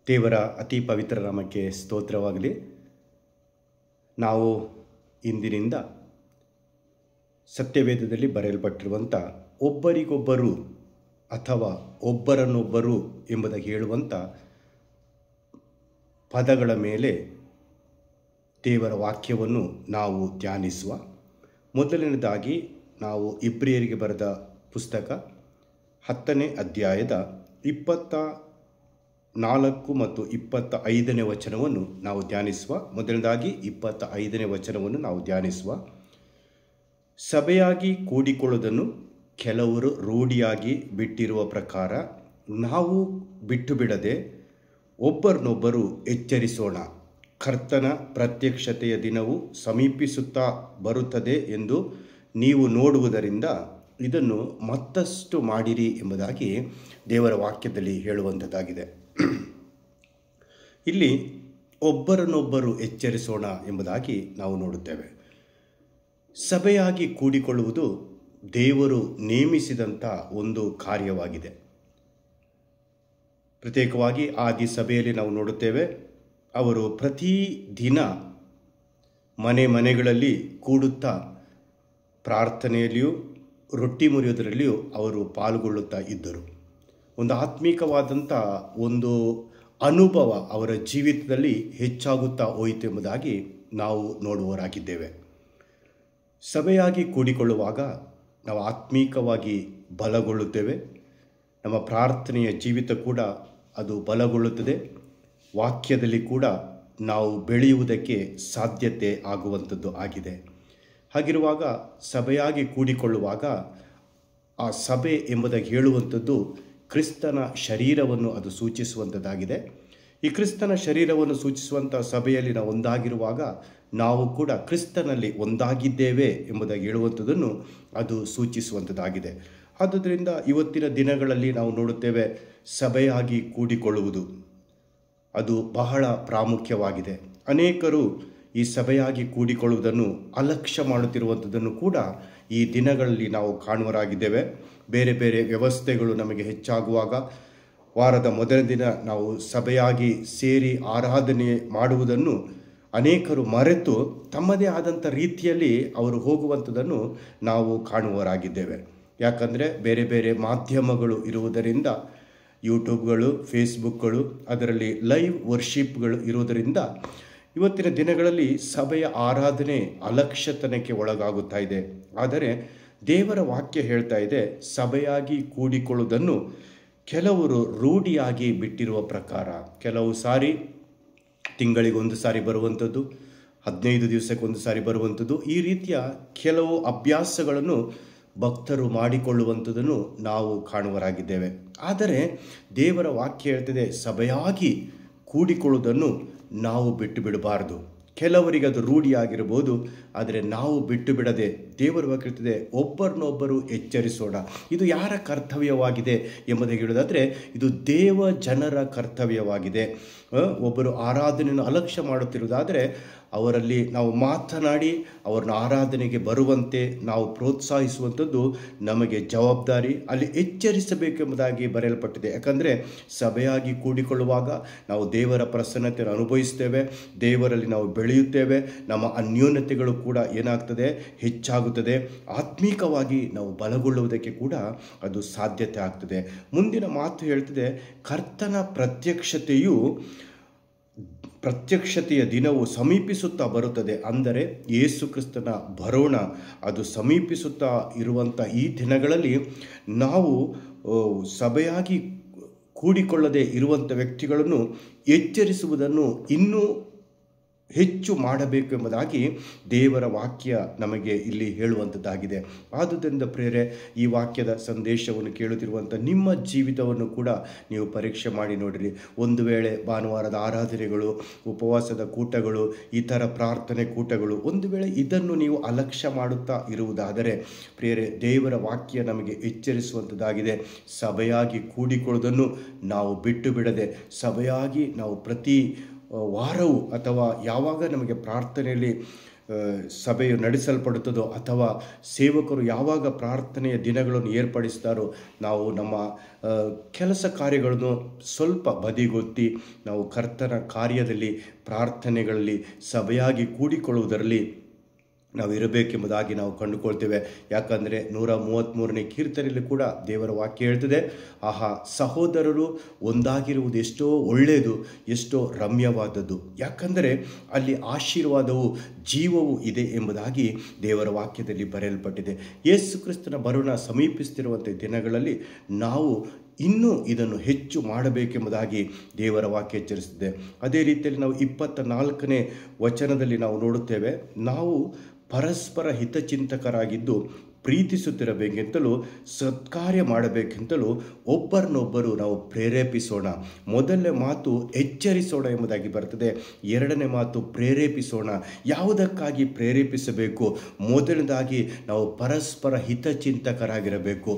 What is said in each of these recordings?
ದೇವರ ಅತಿ ಪವಿತ್ರ ನಾಮಕ್ಕೆ ಸ್ತೋತ್ರವಾಗಲಿ. ನಾವು ಇಂದಿನಿಂದ ಸತ್ಯವೇದದಲ್ಲಿ ಬರೆಯಲ್ಪಟ್ಟಿರುವಂಥ ಒಬ್ಬರಿಗೊಬ್ಬರು ಅಥವಾ ಒಬ್ಬರನ್ನೊಬ್ಬರು ಎಂಬುದಾಗಿ ಹೇಳುವಂಥ ಪದಗಳ ಮೇಲೆ ದೇವರ ವಾಕ್ಯವನ್ನು ನಾವು ಧ್ಯಾನಿಸುವ. ಮೊದಲನೇದಾಗಿ ನಾವು ಇಬ್ರಿಯರಿಗೆ ಬರೆದ ಪುಸ್ತಕ 10ನೇ ಅಧ್ಯಾಯದ 24 ಮತ್ತು 25ನೇ ವಚನವನ್ನು ನಾವು ಧ್ಯಾನಿಸುವ. ಮೊದಲನೇದಾಗಿ 25ನೇ ವಚನವನ್ನು ನಾವು ಧ್ಯಾನಿಸುವ. ಸಭೆಯಾಗಿ ಕೂಡಿಕೊಳ್ಳುವುದನ್ನು ಕೆಲವರು ರೂಢಿಯಾಗಿ ಬಿಟ್ಟಿರುವ ಪ್ರಕಾರ ನಾವು ಬಿಟ್ಟು ಬಿಡದೆ ಒಬ್ಬರನ್ನೊಬ್ಬರು ಎಚ್ಚರಿಸೋಣ. ಕರ್ತನ ಪ್ರತ್ಯಕ್ಷತೆಯ ದಿನವು ಸಮೀಪಿಸುತ್ತಾ ಬರುತ್ತದೆ ಎಂದು ನೀವು ನೋಡುವುದರಿಂದ ಇದನ್ನು ಮತ್ತಷ್ಟು ಮಾಡಿರಿ ಎಂಬುದಾಗಿ ದೇವರ ವಾಕ್ಯದಲ್ಲಿ ಹೇಳುವಂಥದ್ದಾಗಿದೆ. ಇಲ್ಲಿ ಒಬ್ಬರನ್ನೊಬ್ಬರು ಎಚ್ಚರಿಸೋಣ ಎಂಬುದಾಗಿ ನಾವು ನೋಡುತ್ತೇವೆ. ಸಭೆಯಾಗಿ ಕೂಡಿಕೊಳ್ಳುವುದು ದೇವರು ನೇಮಿಸಿದಂಥ ಒಂದು ಕಾರ್ಯವಾಗಿದೆ. ಪ್ರತ್ಯೇಕವಾಗಿ ಆದಿ ಸಭೆಯಲ್ಲಿ ನಾವು ನೋಡುತ್ತೇವೆ, ಅವರು ಪ್ರತಿದಿನ ಮನೆಗಳಲ್ಲಿ ಕೂಡುತ್ತಾ ಪ್ರಾರ್ಥನೆಯಲ್ಲಿಯೂ ರೊಟ್ಟಿ ಮುರಿಯೋದರಲ್ಲಿಯೂ ಅವರು ಪಾಲ್ಗೊಳ್ಳುತ್ತಾ ಇದ್ದರು. ಒಂದು ಆತ್ಮೀಕವಾದಂಥ ಒಂದು ಅನುಭವ ಅವರ ಜೀವಿತದಲ್ಲಿ ಹೆಚ್ಚಾಗುತ್ತಾ ಹೋಯಿತು ಎಂಬುದಾಗಿ ನಾವು ನೋಡುವವರಾಗಿದ್ದೇವೆ. ಸಭೆಯಾಗಿ ಕೂಡಿಕೊಳ್ಳುವಾಗ ನಾವು ಆತ್ಮೀಕವಾಗಿ ಬಲಗೊಳ್ಳುತ್ತೇವೆ. ನಮ್ಮ ಪ್ರಾರ್ಥನೆಯ ಜೀವಿತ ಕೂಡ ಅದು ಬಲಗೊಳ್ಳುತ್ತದೆ. ವಾಕ್ಯದಲ್ಲಿ ಕೂಡ ನಾವು ಬೆಳೆಯುವುದಕ್ಕೆ ಸಾಧ್ಯತೆ ಆಗುವಂಥದ್ದು ಆಗಿದೆ. ಹಾಗಿರುವಾಗ ಸಭೆಯಾಗಿ ಕೂಡಿಕೊಳ್ಳುವಾಗ ಆ ಸಭೆ ಎಂಬುದಾಗಿ ಹೇಳುವಂಥದ್ದು ಕ್ರಿಸ್ತನ ಶರೀರವನ್ನು ಅದು ಸೂಚಿಸುವಂಥದ್ದಾಗಿದೆ. ಈ ಕ್ರಿಸ್ತನ ಶರೀರವನ್ನು ಸೂಚಿಸುವಂಥ ಸಭೆಯಲ್ಲಿ ನಾವು ಒಂದಾಗಿರುವಾಗ ನಾವು ಕೂಡ ಕ್ರಿಸ್ತನಲ್ಲಿ ಒಂದಾಗಿದ್ದೇವೆ ಎಂಬುದಾಗಿ ಹೇಳುವಂಥದ್ದನ್ನು ಅದು ಸೂಚಿಸುವಂಥದ್ದಾಗಿದೆ. ಆದುದರಿಂದ ಇವತ್ತಿನ ದಿನಗಳಲ್ಲಿ ನಾವು ನೋಡುತ್ತೇವೆ, ಸಭೆಯಾಗಿ ಕೂಡಿಕೊಳ್ಳುವುದು ಅದು ಬಹಳ ಪ್ರಾಮುಖ್ಯವಾಗಿದೆ. ಅನೇಕರು ಈ ಸಭೆಯಾಗಿ ಕೂಡಿಕೊಳ್ಳುವುದನ್ನು ಅಲಕ್ಷ್ಯ ಮಾಡುತ್ತಿರುವಂಥದ್ದನ್ನು ಕೂಡ ಈ ದಿನಗಳಲ್ಲಿ ನಾವು ಕಾಣುವರಾಗಿದ್ದೇವೆ. ಬೇರೆ ಬೇರೆ ವ್ಯವಸ್ಥೆಗಳು ನಮಗೆ ಹೆಚ್ಚಾಗುವಾಗ ವಾರದ ಮೊದಲ ದಿನ ನಾವು ಸಭೆಯಾಗಿ ಸೇರಿ ಆರಾಧನೆ ಮಾಡುವುದನ್ನು ಅನೇಕರು ಮರೆತು ತಮ್ಮದೇ ಆದಂಥ ರೀತಿಯಲ್ಲಿ ಅವರು ಹೋಗುವಂಥದ್ದನ್ನು ನಾವು ಕಾಣುವರಾಗಿದ್ದೇವೆ. ಯಾಕಂದರೆ ಬೇರೆ ಬೇರೆ ಮಾಧ್ಯಮಗಳು ಇರುವುದರಿಂದ, ಯೂಟ್ಯೂಬ್ಗಳು, ಫೇಸ್ಬುಕ್ಗಳು, ಅದರಲ್ಲಿ ಲೈವ್ ವರ್ಷಿಪ್ಗಳು ಇರುವುದರಿಂದ ಇವತ್ತಿನ ದಿನಗಳಲ್ಲಿ ಸಭೆಯ ಆರಾಧನೆ ಅಲಕ್ಷ್ಯತನಕ್ಕೆ ಒಳಗಾಗುತ್ತಾ ಇದೆ. ಆದರೆ ದೇವರ ವಾಕ್ಯ ಹೇಳ್ತಾ ಇದೆ, ಸಭೆಯಾಗಿ ಕೂಡಿಕೊಳ್ಳುವುದನ್ನು ಕೆಲವರು ರೂಢಿಯಾಗಿ ಬಿಟ್ಟಿರುವ ಪ್ರಕಾರ. ಕೆಲವು ಸಾರಿ ತಿಂಗಳಿಗೊಂದು ಸಾರಿ ಬರುವಂಥದ್ದು, 15 ದಿವಸಕ್ಕೊಂದು ಸಾರಿ ಬರುವಂಥದ್ದು, ಈ ರೀತಿಯ ಕೆಲವು ಅಭ್ಯಾಸಗಳನ್ನು ಭಕ್ತರು ಮಾಡಿಕೊಳ್ಳುವಂಥದ್ದನ್ನು ನಾವು ಕಾಣುವರಾಗಿದ್ದೇವೆ. ಆದರೆ ದೇವರ ವಾಕ್ಯ ಹೇಳ್ತಿದೆ, ಸಭೆಯಾಗಿ ಕೂಡಿಕೊಳ್ಳುವುದನ್ನು ನಾವು ಬಿಟ್ಟು ಬಿಡಬಾರದು. ಕೆಲವರಿಗೆ ಅದು ರೂಢಿಯಾಗಿರ್ಬೋದು, ಆದರೆ ನಾವು ಬಿಟ್ಟು ಬಿಡದೆ ದೇವರ ವಾಕ್ಯ ಹೇಳ್ತಿದೆ, ಒಬ್ಬರನ್ನೊಬ್ಬರು ಎಚ್ಚರಿಸೋಣ. ಇದು ಯಾರ ಕರ್ತವ್ಯವಾಗಿದೆ ಎಂಬುದಾಗಿ ಹೇಳೋದಾದರೆ ಇದು ದೇವ ಜನರ ಕರ್ತವ್ಯವಾಗಿದೆ. ಒಬ್ಬರು ಆರಾಧನೆಯನ್ನು ಅಲಕ್ಷ್ಯ ಮಾಡುತ್ತಿರುವುದಾದರೆ ಅವರಲ್ಲಿ ನಾವು ಮಾತನಾಡಿ ಅವ್ರನ್ನ ಆರಾಧನೆಗೆ ಬರುವಂತೆ ನಾವು ಪ್ರೋತ್ಸಾಹಿಸುವಂಥದ್ದು ನಮಗೆ ಜವಾಬ್ದಾರಿ. ಅಲ್ಲಿ ಎಚ್ಚರಿಸಬೇಕೆಂಬುದಾಗಿ ಬರೆಯಲ್ಪಟ್ಟಿದೆ. ಯಾಕಂದರೆ ಸಭೆಯಾಗಿ ಕೂಡಿಕೊಳ್ಳುವಾಗ ನಾವು ದೇವರ ಪ್ರಸನ್ನತೆಯನ್ನು ಅನುಭವಿಸ್ತೇವೆ, ದೇವರಲ್ಲಿ ನಾವು ಬೆಳೆಯುತ್ತೇವೆ, ನಮ್ಮ ಅನ್ಯೋನ್ಯತೆಗಳು ಕೂಡ ಏನಾಗ್ತದೆ, ಹೆಚ್ಚಾಗುತ್ತದೆ. ಆತ್ಮೀಕವಾಗಿ ನಾವು ಬಲಗೊಳ್ಳುವುದಕ್ಕೆ ಕೂಡ ಅದು ಸಾಧ್ಯತೆ ಆಗ್ತದೆ. ಮುಂದಿನ ಮಾತು ಹೇಳ್ತಿದೆ, ಕರ್ತನ ಪ್ರತ್ಯಕ್ಷತೆಯ ದಿನವು ಸಮೀಪಿಸುತ್ತಾ ಬರುತ್ತದೆ. ಅಂದರೆ ಯೇಸು ಕ್ರಿಸ್ತನ ಬರೋಣ ಅದು ಸಮೀಪಿಸುತ್ತಾ ಇರುವಂಥ ಈ ದಿನಗಳಲ್ಲಿ ನಾವು ಸಭೆಯಾಗಿ ಕೂಡಿಕೊಳ್ಳದೆ ಇರುವಂಥ ವ್ಯಕ್ತಿಗಳನ್ನು ಎಚ್ಚರಿಸುವುದನ್ನು ಇನ್ನೂ ಹೆಚ್ಚು ಮಾಡಬೇಕು ಎಂಬುದಾಗಿ ದೇವರ ವಾಕ್ಯ ನಮಗೆ ಇಲ್ಲಿ ಹೇಳುವಂಥದ್ದಾಗಿದೆ. ಆದುದರಿಂದ ಪ್ರಿಯರೇ, ಈ ವಾಕ್ಯದ ಸಂದೇಶವನ್ನು ಕೇಳುತ್ತಿರುವಂಥ ನಿಮ್ಮ ಜೀವಿತವನ್ನು ಕೂಡ ನೀವು ಪರೀಕ್ಷೆ ಮಾಡಿ ನೋಡಿರಿ. ಒಂದು ವೇಳೆ ಭಾನುವಾರದ ಆರಾಧನೆಗಳು, ಉಪವಾಸದ ಕೂಟಗಳು, ಇತರ ಪ್ರಾರ್ಥನೆ ಕೂಟಗಳು, ಒಂದು ವೇಳೆ ಇದನ್ನು ನೀವು ಅಲಕ್ಷ್ಯ ಮಾಡುತ್ತಾ ಇರುವುದಾದರೆ ಪ್ರಿಯರೇ, ದೇವರ ವಾಕ್ಯ ನಮಗೆ ಎಚ್ಚರಿಸುವಂಥದ್ದಾಗಿದೆ. ಸಭೆಯಾಗಿ ಕೂಡಿಕೊಳ್ಳುವುದನ್ನು ನಾವು ಬಿಟ್ಟು ಬಿಡದೆ ಸಭೆಯಾಗಿ ನಾವು ಪ್ರತಿ ವಾರವೂ ಅಥವಾ ಯಾವಾಗ ನಮಗೆ ಪ್ರಾರ್ಥನೆಯಲ್ಲಿ ಸಭೆಯು ನಡೆಸಲ್ಪಡುತ್ತದೋ ಅಥವಾ ಸೇವಕರು ಯಾವಾಗ ಪ್ರಾರ್ಥನೆಯ ದಿನಗಳನ್ನು ಏರ್ಪಡಿಸ್ತಾರೋ ನಾವು ನಮ್ಮ ಕೆಲಸ ಕಾರ್ಯಗಳನ್ನು ಸ್ವಲ್ಪ ಬದಿಗೊತ್ತಿ ನಾವು ಕರ್ತನ ಕಾರ್ಯದಲ್ಲಿ ಪ್ರಾರ್ಥನೆಗಳಲ್ಲಿ ಸಭೆಯಾಗಿ ಕೂಡಿಕೊಳ್ಳುವುದರಲ್ಲಿ ನಾವು ಇರಬೇಕೆಂಬುದಾಗಿ ನಾವು ಕಂಡುಕೊಳ್ತೇವೆ. ಯಾಕಂದರೆ 133ನೇ ಕೀರ್ತನೆಯಲ್ಲಿ ಕೂಡ ದೇವರ ವಾಕ್ಯ ಹೇಳ್ತದೆ, ಆಹಾ ಸಹೋದರರು ಒಂದಾಗಿರುವುದು ಎಷ್ಟೋ ಒಳ್ಳೆಯದು, ಎಷ್ಟೋ ರಮ್ಯವಾದದ್ದು. ಯಾಕಂದರೆ ಅಲ್ಲಿ ಆಶೀರ್ವಾದವು ಜೀವವು ಇದೆ ಎಂಬುದಾಗಿ ದೇವರ ವಾಕ್ಯದಲ್ಲಿ ಬರೆಯಲ್ಪಟ್ಟಿದೆ. ಯೇಸು ಕ್ರಿಸ್ತನ ಬರುಣ ಸಮೀಪಿಸುತ್ತಿರುವಂಥ ದಿನಗಳಲ್ಲಿ ನಾವು ಇನ್ನೂ ಇದನ್ನು ಹೆಚ್ಚು ಮಾಡಬೇಕೆಂಬುದಾಗಿ ದೇವರ ವಾಕ್ಯ ಎಚ್ಚರಿಸಿದೆ. ಅದೇ ರೀತಿಯಲ್ಲಿ ನಾವು 24ನೇ ವಚನದಲ್ಲಿ ನಾವು ನೋಡುತ್ತೇವೆ, ನಾವು ಪರಸ್ಪರ ಹಿತಚಿಂತಕರಾಗಿದ್ದು ಪ್ರೀತಿಸುತ್ತಿರಬೇಕೆಂತಲೂ ಸತ್ಕಾರ್ಯ ಮಾಡಬೇಕೆಂತಲೂ ಒಬ್ಬರನ್ನೊಬ್ಬರು ನಾವು ಪ್ರೇರೇಪಿಸೋಣ. ಮೊದಲನೇ ಮಾತು ಎಚ್ಚರಿಸೋಣ ಎಂಬುದಾಗಿ ಬರ್ತದೆ. ಎರಡನೇ ಮಾತು ಪ್ರೇರೇಪಿಸೋಣ. ಯಾವುದಕ್ಕಾಗಿ ಪ್ರೇರೇಪಿಸಬೇಕು? ಮೊದಲನೇದಾಗಿ ನಾವು ಪರಸ್ಪರ ಹಿತಚಿಂತಕರಾಗಿರಬೇಕು.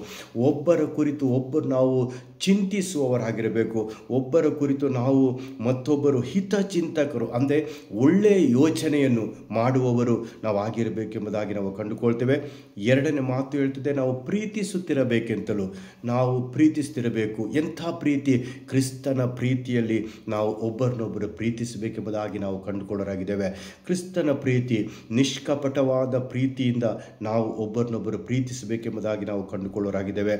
ಒಬ್ಬರ ಕುರಿತು ಒಬ್ಬರು ನಾವು ಚಿಂತಿಸುವವರಾಗಿರಬೇಕು. ಒಬ್ಬರ ಕುರಿತು ನಾವು ಮತ್ತೊಬ್ಬರು ಹಿತಚಿಂತಕರು, ಅಂದರೆ ಒಳ್ಳೆಯ ಯೋಚನೆಯನ್ನು ಮಾಡುವವರು ನಾವು ಆಗಿರಬೇಕೆಂಬುದಾಗಿ ನಾವು ಕಂಡುಕೊಳ್ತೇವೆ. ಎರಡನೇ ಮಾತು ಹೇಳ್ತದೆ, ನಾವು ಪ್ರೀತಿಸುತ್ತಿರಬೇಕೆಂತಲೂ ನಾವು ಪ್ರೀತಿಸುತ್ತಿರಬೇಕು. ಎಂಥ ಪ್ರೀತಿ? ಕ್ರಿಸ್ತನ ಪ್ರೀತಿಯಲ್ಲಿ ನಾವು ಒಬ್ಬರನ್ನೊಬ್ಬರು ಪ್ರೀತಿಸಬೇಕೆಂಬುದಾಗಿ ನಾವು ಕಂಡುಕೊಳ್ಳೋರಾಗಿದ್ದೇವೆ. ಕ್ರಿಸ್ತನ ಪ್ರೀತಿ ನಿಷ್ಕಪಟವಾದ ಪ್ರೀತಿಯಿಂದ ನಾವು ಒಬ್ಬರನ್ನೊಬ್ಬರು ಪ್ರೀತಿಸಬೇಕೆಂಬುದಾಗಿ ನಾವು ಕಂಡುಕೊಳ್ಳೋರಾಗಿದ್ದೇವೆ.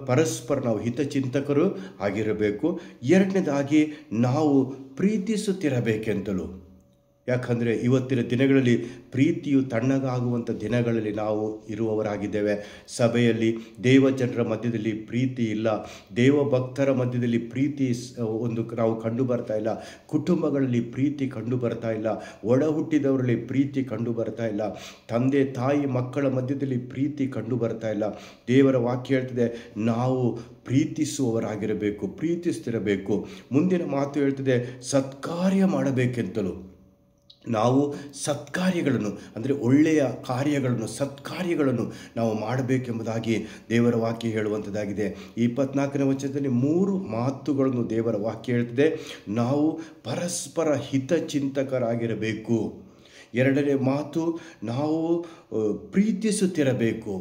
ಪರಸ್ಪರ ನಾವು ಹಿತಚಿಂತಕರು ಆಗಿರಬೇಕು. ಎರಡನೇದಾಗಿ ನಾವು ಪ್ರೀತಿಸುತ್ತಿರಬೇಕೆಂತಲೂ. ಯಾಕಂದರೆ ಇವತ್ತಿನ ದಿನಗಳಲ್ಲಿ ಪ್ರೀತಿಯು ತಣ್ಣಗಾಗುವಂಥ ದಿನಗಳಲ್ಲಿ ನಾವು ಇರುವವರಾಗಿದ್ದೇವೆ. ಸಭೆಯಲ್ಲಿ ದೇವಜನರ ಮಧ್ಯದಲ್ಲಿ ಪ್ರೀತಿ ಇಲ್ಲ, ದೇವಭಕ್ತರ ಮಧ್ಯದಲ್ಲಿ ಪ್ರೀತಿ ನಾವು ಕಂಡು ಬರ್ತಾ ಇಲ್ಲ, ಕುಟುಂಬಗಳಲ್ಲಿ ಪ್ರೀತಿ ಕಂಡು ಬರ್ತಾ ಇಲ್ಲ, ಒಡ ಹುಟ್ಟಿದವರಲ್ಲಿ ಪ್ರೀತಿ ಕಂಡು ಬರ್ತಾ ಇಲ್ಲ, ತಂದೆ ತಾಯಿ ಮಕ್ಕಳ ಮಧ್ಯದಲ್ಲಿ ಪ್ರೀತಿ ಕಂಡು ಬರ್ತಾ ಇಲ್ಲ. ದೇವರ ವಾಕ್ಯ ಹೇಳ್ತದೆ, ನಾವು ಪ್ರೀತಿಸುವವರಾಗಿರಬೇಕು, ಪ್ರೀತಿಸ್ತಿರಬೇಕು. ಮುಂದಿನ ಮಾತು ಹೇಳ್ತದೆ, ಸತ್ಕಾರ್ಯ ಮಾಡಬೇಕೆಂತಲೂ. ನಾವು ಸತ್ಕಾರ್ಯಗಳನ್ನು, ಅಂದರೆ ಒಳ್ಳೆಯ ಕಾರ್ಯಗಳನ್ನು, ಸತ್ಕಾರ್ಯಗಳನ್ನು ನಾವು ಮಾಡಬೇಕೆಂಬುದಾಗಿ ದೇವರ ವಾಕ್ಯ ಹೇಳುವಂಥದ್ದಾಗಿದೆ. 24ನೇ ವಚನದಲ್ಲಿ 3 ಮಾತುಗಳನ್ನು ದೇವರ ವಾಕ್ಯ ಹೇಳ್ತದೆ. ನಾವು ಪರಸ್ಪರ ಹಿತಚಿಂತಕರಾಗಿರಬೇಕು. ಎರಡನೇ ಮಾತು, ನಾವು ಪ್ರೀತಿಸುತ್ತಿರಬೇಕು.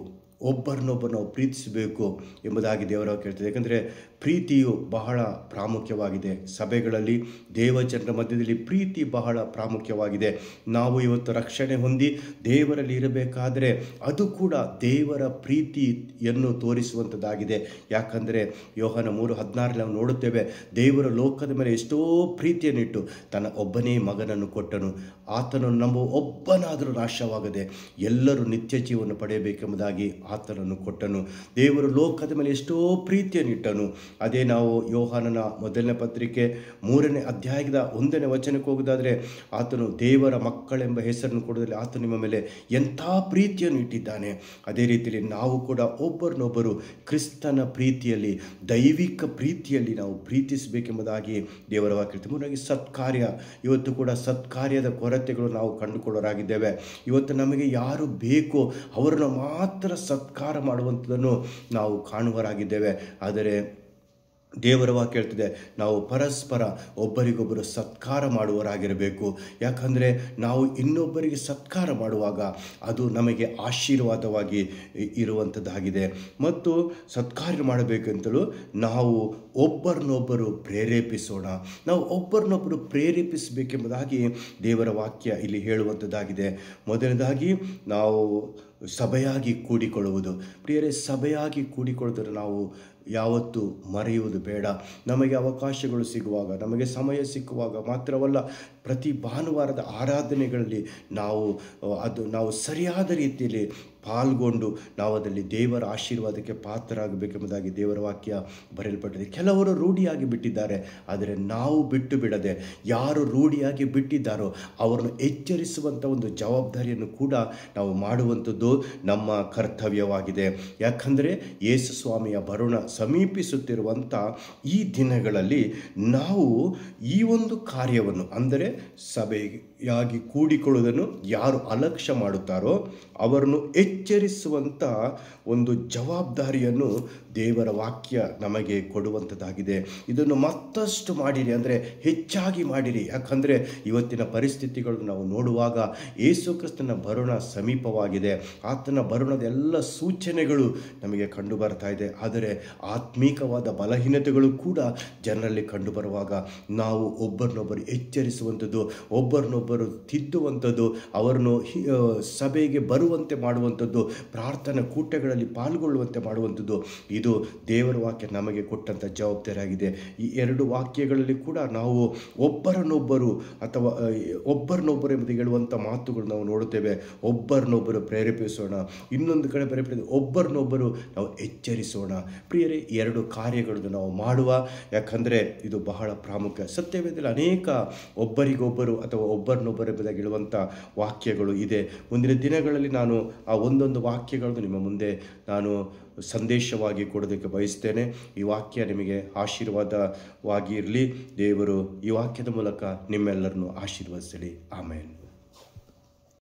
ಒಬ್ಬರನ್ನೊಬ್ಬರು ನಾವು ಪ್ರೀತಿಸಬೇಕು ಎಂಬುದಾಗಿ ದೇವರ ವಾಕ್ಯ ಹೇಳ್ತದೆ. ಯಾಕಂದರೆ ಪ್ರೀತಿಯು ಬಹಳ ಪ್ರಾಮುಖ್ಯವಾಗಿದೆ. ಸಭೆಗಳಲ್ಲಿ ದೇವಜನರ ಮಧ್ಯದಲ್ಲಿ ಪ್ರೀತಿ ಬಹಳ ಪ್ರಾಮುಖ್ಯವಾಗಿದೆ. ನಾವು ಇವತ್ತು ರಕ್ಷಣೆ ಹೊಂದಿ ದೇವರಲ್ಲಿ ಇರಬೇಕಾದರೆ ಅದು ಕೂಡ ದೇವರ ಪ್ರೀತಿಯನ್ನು ತೋರಿಸುವಂಥದ್ದಾಗಿದೆ. ಯಾಕಂದರೆ ಯೋಹನ 3:16 ನಾವು ನೋಡುತ್ತೇವೆ, ದೇವರ ಲೋಕದ ಮೇಲೆ ಎಷ್ಟೋ ಪ್ರೀತಿಯನ್ನಿಟ್ಟು ತನ್ನ ಒಬ್ಬನೇ ಮಗನನ್ನು ಕೊಟ್ಟನು, ಆತನನ್ನು ನಂಬುವ ಒಬ್ಬನಾದರೂ ನಾಶವಾಗದೆ ಎಲ್ಲರೂ ನಿತ್ಯ ಜೀವವನ್ನು ಪಡೆಯಬೇಕೆಂಬುದಾಗಿ ಆತನನ್ನು ಕೊಟ್ಟನು. ದೇವರು ಲೋಕದ ಮೇಲೆ ಎಷ್ಟೋ ಪ್ರೀತಿಯನ್ನಿಟ್ಟನು. ಅದೇ ನಾವು ಯೋಹಾನನ ಮೊದಲನೇ ಪತ್ರಿಕೆ 3ನೇ ಅಧ್ಯಾಯದ 1ನೇ ವಚನಕ್ಕೆ ಹೋಗೋದಾದರೆ, ಆತನು ದೇವರ ಮಕ್ಕಳೆಂಬ ಹೆಸರನ್ನು ಕೊಡೋದ್ರಲ್ಲಿ ಆತನು ನಿಮ್ಮ ಮೇಲೆ ಎಂಥ ಪ್ರೀತಿಯನ್ನು ಇಟ್ಟಿದ್ದಾನೆ. ಅದೇ ರೀತಿಯಲ್ಲಿ ನಾವು ಕೂಡ ಒಬ್ಬರನ್ನೊಬ್ಬರು ಕ್ರಿಸ್ತನ ಪ್ರೀತಿಯಲ್ಲಿ, ದೈವಿಕ ಪ್ರೀತಿಯಲ್ಲಿ ನಾವು ಪ್ರೀತಿಸಬೇಕೆಂಬುದಾಗಿ ದೇವರ ವಾಕ್ಯ. ಮೂರನೇದಾಗಿ ಸತ್ಕಾರ್ಯ. ಇವತ್ತು ಕೂಡ ಸತ್ಕಾರ್ಯದ ಕೊರತೆಗಳು ನಾವು ಕಂಡುಕೊಳ್ಳೋರಾಗಿದ್ದೇವೆ. ಇವತ್ತು ನಮಗೆ ಯಾರು ಬೇಕೋ ಅವರನ್ನು ಮಾತ್ರ ಸತ್ಕಾರ ಮಾಡುವಂಥದ್ದನ್ನು ನಾವು ಕಾಣುವರಾಗಿದ್ದೇವೆ. ಆದರೆ ದೇವರ ವಾಕ್ಯ ಹೇಳ್ತಿದೆ, ನಾವು ಪರಸ್ಪರ ಒಬ್ಬರಿಗೊಬ್ಬರು ಸತ್ಕಾರ ಮಾಡುವವರಾಗಿರಬೇಕು. ಯಾಕಂದರೆ ನಾವು ಇನ್ನೊಬ್ಬರಿಗೆ ಸತ್ಕಾರ ಮಾಡುವಾಗ ಅದು ನಮಗೆ ಆಶೀರ್ವಾದವಾಗಿ ಇರುವಂಥದ್ದಾಗಿದೆ. ಮತ್ತು ಸತ್ಕಾರ್ಯ ಮಾಡಬೇಕೆಂತಲೂ ನಾವು ಒಬ್ಬರನ್ನೊಬ್ಬರು ಪ್ರೇರೇಪಿಸೋಣ. ನಾವು ಒಬ್ಬರನ್ನೊಬ್ಬರು ಪ್ರೇರೇಪಿಸಬೇಕೆಂಬುದಾಗಿ ದೇವರ ವಾಕ್ಯ ಇಲ್ಲಿ ಹೇಳುವಂಥದ್ದಾಗಿದೆ. ಮೊದಲನೇದಾಗಿ ನಾವು ಸಭೆಯಾಗಿ ಕೂಡಿಕೊಳ್ಳುವುದು. ಪ್ರಿಯರೇ, ಸಭೆಯಾಗಿ ಕೂಡಿಕೊಳ್ಳುವುದನ್ನು ನಾವು ಯಾವತ್ತೂ ಮರೆಯುವುದು ಬೇಡ. ನಮಗೆ ಅವಕಾಶಗಳು ಸಿಗುವಾಗ, ನಮಗೆ ಸಮಯ ಸಿಕ್ಕುವಾಗ ಮಾತ್ರವಲ್ಲ, ಪ್ರತಿ ಭಾನುವಾರದ ಆರಾಧನೆಗಳಲ್ಲಿ ನಾವು ಸರಿಯಾದ ರೀತಿಯಲ್ಲಿ ಪಾಲ್ಗೊಂಡು ನಾವು ಅದರಲ್ಲಿ ದೇವರ ಆಶೀರ್ವಾದಕ್ಕೆ ಪಾತ್ರರಾಗಬೇಕೆಂಬುದಾಗಿ ದೇವರ ವಾಕ್ಯ ಬರೆಯಲ್ಪಟ್ಟಿದೆ. ಕೆಲವರು ರೂಢಿಯಾಗಿ ಬಿಟ್ಟಿದ್ದಾರೆ, ಆದರೆ ನಾವು ಬಿಟ್ಟು ಬಿಡದೆ ಯಾರು ರೂಢಿಯಾಗಿ ಬಿಟ್ಟಿದ್ದಾರೋ ಅವರನ್ನು ಎಚ್ಚರಿಸುವಂಥ ಒಂದು ಜವಾಬ್ದಾರಿಯನ್ನು ಕೂಡ ನಾವು ಮಾಡುವಂಥದ್ದು ನಮ್ಮ ಕರ್ತವ್ಯವಾಗಿದೆ. ಯಾಕಂದರೆ ಯೇಸು ಸ್ವಾಮಿಯ ಬರುಣ ಸಮೀಪಿಸುತ್ತಿರುವಂಥ ಈ ದಿನಗಳಲ್ಲಿ ನಾವು ಈ ಒಂದು ಕಾರ್ಯವನ್ನು, ಅಂದರೆ ಸಭೆಯಾಗಿ ಕೂಡಿಕೊಳ್ಳುವುದನ್ನು ಯಾರು ಅಲಕ್ಷ್ಯ ಮಾಡುತ್ತಾರೋ ಅವರನ್ನು ಎಚ್ಚರಿಸುವಂಥ ಒಂದು ಜವಾಬ್ದಾರಿಯನ್ನು ದೇವರ ವಾಕ್ಯ ನಮಗೆ ಕೊಡುವಂಥದ್ದಾಗಿದೆ. ಇದನ್ನು ಮತ್ತಷ್ಟು ಮಾಡಿರಿ, ಅಂದರೆ ಹೆಚ್ಚಾಗಿ ಮಾಡಿರಿ. ಯಾಕಂದರೆ ಇವತ್ತಿನ ಪರಿಸ್ಥಿತಿಗಳನ್ನು ನಾವು ನೋಡುವಾಗ ಯೇಸು ಕ್ರಿಸ್ತನ ಬರೋಣ ಸಮೀಪವಾಗಿದೆ. ಆತನ ಬರೋಣದ ಎಲ್ಲ ಸೂಚನೆಗಳು ನಮಗೆ ಕಂಡು ಬರ್ತಾ ಇದೆ. ಆದರೆ ಆತ್ಮೀಕವಾದ ಬಲಹೀನತೆಗಳು ಕೂಡ ಜನರಲ್ಲಿ ಕಂಡು ಬರುವಾಗ ನಾವು ಒಬ್ಬರನ್ನೊಬ್ಬರು ಎಚ್ಚರಿಸುವಂಥದ್ದು, ಒಬ್ಬರನ್ನೊಬ್ಬರು ತಿದ್ದುವಂಥದ್ದು, ಅವರನ್ನು ಸಭೆಗೆ ಬರುವಂತೆ ಮಾಡುವಂಥದ್ದು, ಪ್ರಾರ್ಥನಾ ಕೂಟಗಳಲ್ಲಿ ಪಾಲ್ಗೊಳ್ಳುವಂತೆ ಮಾಡುವಂಥದ್ದು, ಇದು ದೇವರ ವಾಕ್ಯ ನಮಗೆ ಕೊಟ್ಟಂಥ ಜವಾಬ್ದಾರಿಯಾಗಿದೆ. ಈ ಎರಡು ವಾಕ್ಯಗಳಲ್ಲಿ ಕೂಡ ನಾವು ಒಬ್ಬರನ್ನೊಬ್ಬರು ಅಥವಾ ಒಬ್ಬರನ್ನೊಬ್ಬರು ಎಂಬುದು ಹೇಳುವಂಥ ಮಾತುಗಳು ನಾವು ನೋಡುತ್ತೇವೆ. ಒಬ್ಬರನ್ನೊಬ್ಬರು ಪ್ರೇರೇಪಿಸೋಣ, ಇನ್ನೊಂದು ಕಡೆ ಒಬ್ಬರನ್ನೊಬ್ಬರು ನಾವು ಎಚ್ಚರಿಸೋಣ. ಪ್ರಿಯರೇ, ಎರಡು ಕಾರ್ಯಗಳನ್ನು ನಾವು ಮಾಡುವ, ಯಾಕಂದರೆ ಇದು ಬಹಳ ಪ್ರಾಮುಖ್ಯ. ಸತ್ಯವೇದದಲ್ಲಿ ಅನೇಕ ಒಬ್ಬರಿಗೊಬ್ಬರು ಅಥವಾ ಒಬ್ಬರನ್ನೊಬ್ಬರು ಎಂಬುದಾಗಿ ಹೇಳುವಂಥ ವಾಕ್ಯಗಳು ಇದೆ. ಮುಂದಿನ ದಿನಗಳಲ್ಲಿ ನಾನು ಆ ಒಂದೊಂದು ವಾಕ್ಯಗಳನ್ನು ನಿಮ್ಮ ಮುಂದೆ ನಾನು ಸಂದೇಶವಾಗಿ ಕೊಡೋದಕ್ಕೆ ಬಯಸ್ತೇನೆ. ಈ ವಾಕ್ಯ ನಿಮಗೆ ಆಶೀರ್ವಾದವಾಗಿ ಇರಲಿ. ದೇವರು ಈ ವಾಕ್ಯದ ಮೂಲಕ ನಿಮ್ಮೆಲ್ಲರನ್ನು ಆಶೀರ್ವದಿಸಲಿ. ಆಮೇನ್.